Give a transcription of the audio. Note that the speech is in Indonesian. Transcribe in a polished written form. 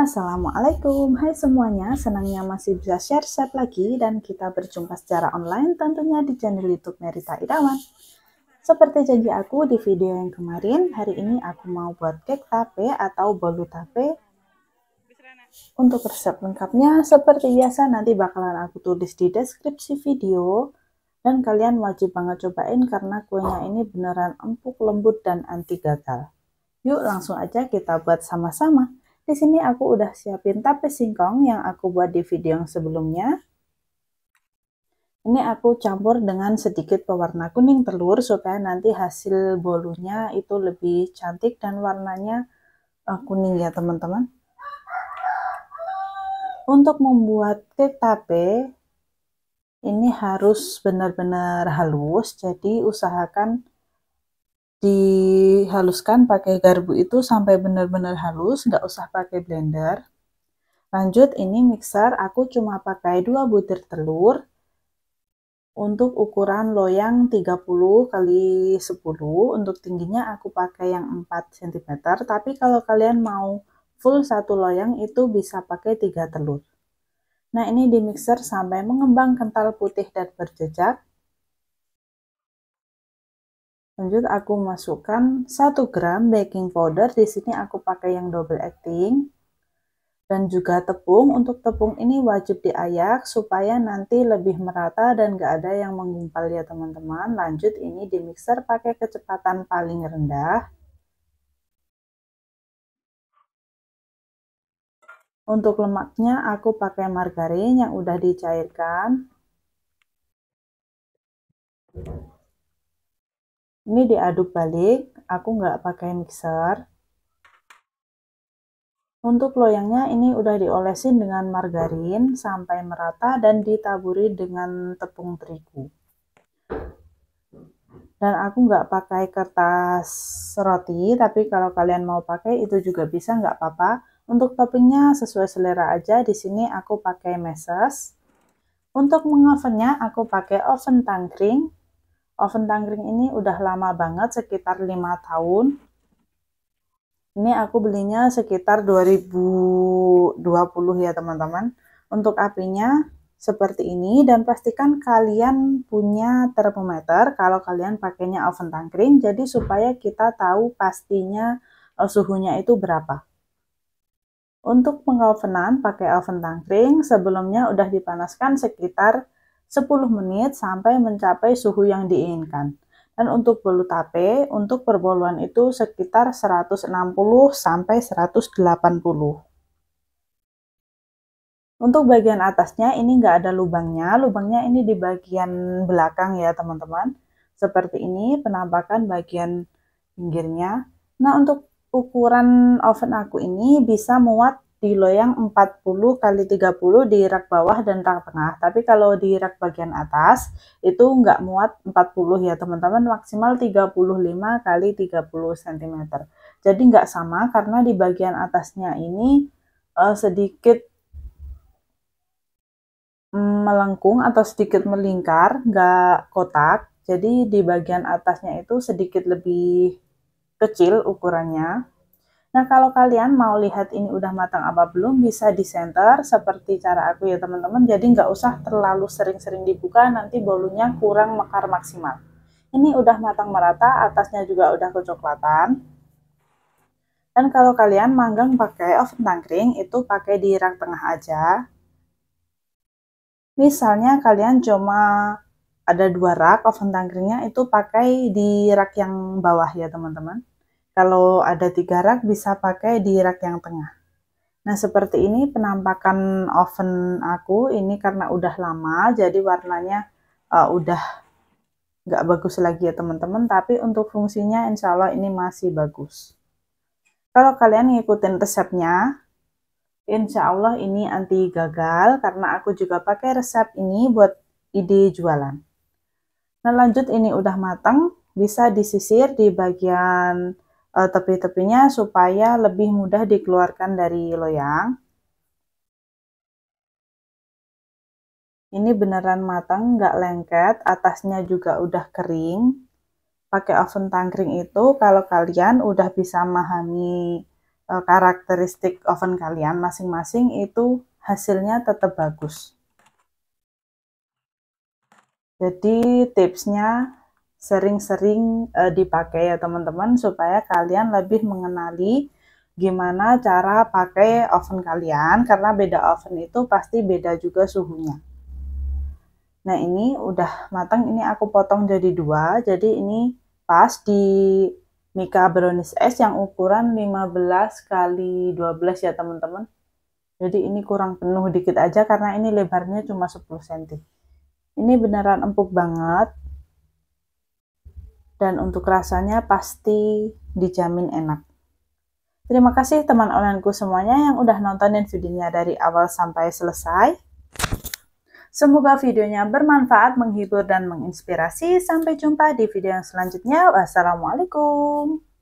Assalamualaikum, hai semuanya, senangnya masih bisa share set lagi dan kita berjumpa secara online tentunya di channel YouTube Merita Irawan. Seperti janji aku di video yang kemarin, hari ini aku mau buat cake tape atau bolu tape. Untuk resep lengkapnya seperti biasa nanti bakalan aku tulis di deskripsi video dan kalian wajib banget cobain karena kuenya ini beneran empuk, lembut, dan anti gagal. Yuk langsung aja kita buat sama-sama. Di sini aku udah siapin tape singkong yang aku buat di video yang sebelumnya. Ini aku campur dengan sedikit pewarna kuning telur supaya nanti hasil bolunya itu lebih cantik dan warnanya kuning ya teman-teman. Untuk membuat cake tape ini harus benar-benar halus, jadi usahakan dihaluskan pakai garpu itu sampai benar-benar halus, nggak usah pakai blender. Lanjut, ini mixer aku cuma pakai 2 butir telur. Untuk ukuran loyang 30 kali 10, untuk tingginya aku pakai yang 4 cm, tapi kalau kalian mau full satu loyang itu bisa pakai 3 telur. Nah, ini di mixer sampai mengembang kental putih dan berjejak. Lanjut aku masukkan 1 gram baking powder, di sini aku pakai yang double acting. Dan juga tepung, untuk tepung ini wajib diayak supaya nanti lebih merata dan gak ada yang menggumpal ya teman-teman. Lanjut ini di mixer pakai kecepatan paling rendah. Untuk lemaknya aku pakai margarin yang udah dicairkan. Ini diaduk balik, aku nggak pakai mixer. Untuk loyangnya ini udah diolesin dengan margarin sampai merata dan ditaburi dengan tepung terigu. Dan aku nggak pakai kertas roti, tapi kalau kalian mau pakai itu juga bisa, nggak apa-apa. Untuk toppingnya sesuai selera aja, di sini aku pakai meses. Untuk mengovennya aku pakai oven tangkring. Oven tangkring ini udah lama banget, sekitar 5 tahun. Ini aku belinya sekitar 2020 ya teman-teman. Untuk apinya seperti ini, dan pastikan kalian punya termometer kalau kalian pakainya oven tangkring, jadi supaya kita tahu pastinya suhunya itu berapa. Untuk pengovenan pakai oven tangkring, sebelumnya udah dipanaskan sekitar 10 menit sampai mencapai suhu yang diinginkan. Dan untuk bolu tape, untuk perboluan itu sekitar 160 sampai 180. Untuk bagian atasnya ini nggak ada lubangnya, lubangnya ini di bagian belakang ya teman-teman. Seperti ini penampakan bagian pinggirnya. Nah, untuk ukuran oven aku ini bisa muat di loyang 40 kali 30 di rak bawah dan rak tengah. Tapi kalau di rak bagian atas itu nggak muat 40 ya teman-teman, maksimal 35 kali 30 cm. Jadi nggak sama karena di bagian atasnya ini sedikit melengkung atau sedikit melingkar, nggak kotak. Jadi di bagian atasnya itu sedikit lebih kecil ukurannya. Nah, kalau kalian mau lihat ini udah matang apa belum, bisa di center seperti cara aku ya teman-teman. Jadi nggak usah terlalu sering-sering dibuka, nanti bolunya kurang mekar maksimal. Ini udah matang merata, atasnya juga udah kecoklatan. Dan kalau kalian manggang pakai oven tangkring, itu pakai di rak tengah aja. Misalnya kalian cuma ada 2 rak, oven tangkringnya itu pakai di rak yang bawah ya teman-teman. Kalau ada 3 rak bisa pakai di rak yang tengah. Nah, seperti ini penampakan oven aku ini karena udah lama, jadi warnanya udah nggak bagus lagi ya teman-teman, tapi untuk fungsinya insya Allah ini masih bagus. Kalau kalian ngikutin resepnya, insya Allah ini anti gagal karena aku juga pakai resep ini buat ide jualan. Nah, lanjut ini udah matang, bisa disisir di bagian tepi-tepinya supaya lebih mudah dikeluarkan dari loyang. Ini beneran matang, nggak lengket, atasnya juga udah kering. Pakai oven tangkring itu kalau kalian udah bisa memahami karakteristik oven kalian masing-masing itu hasilnya tetap bagus. Jadi tipsnya sering-sering dipakai ya teman-teman, supaya kalian lebih mengenali gimana cara pakai oven kalian, karena beda oven itu pasti beda juga suhunya. Nah ini udah matang, ini aku potong jadi 2, jadi ini pas di Mika brownies es yang ukuran 15 kali 12 ya teman-teman. Jadi ini kurang penuh dikit aja karena ini lebarnya cuma 10 cm. Ini beneran empuk banget. Dan untuk rasanya pasti dijamin enak. Terima kasih teman onlineku semuanya yang udah nontonin videonya dari awal sampai selesai. Semoga videonya bermanfaat, menghibur, dan menginspirasi. Sampai jumpa di video yang selanjutnya. Wassalamualaikum.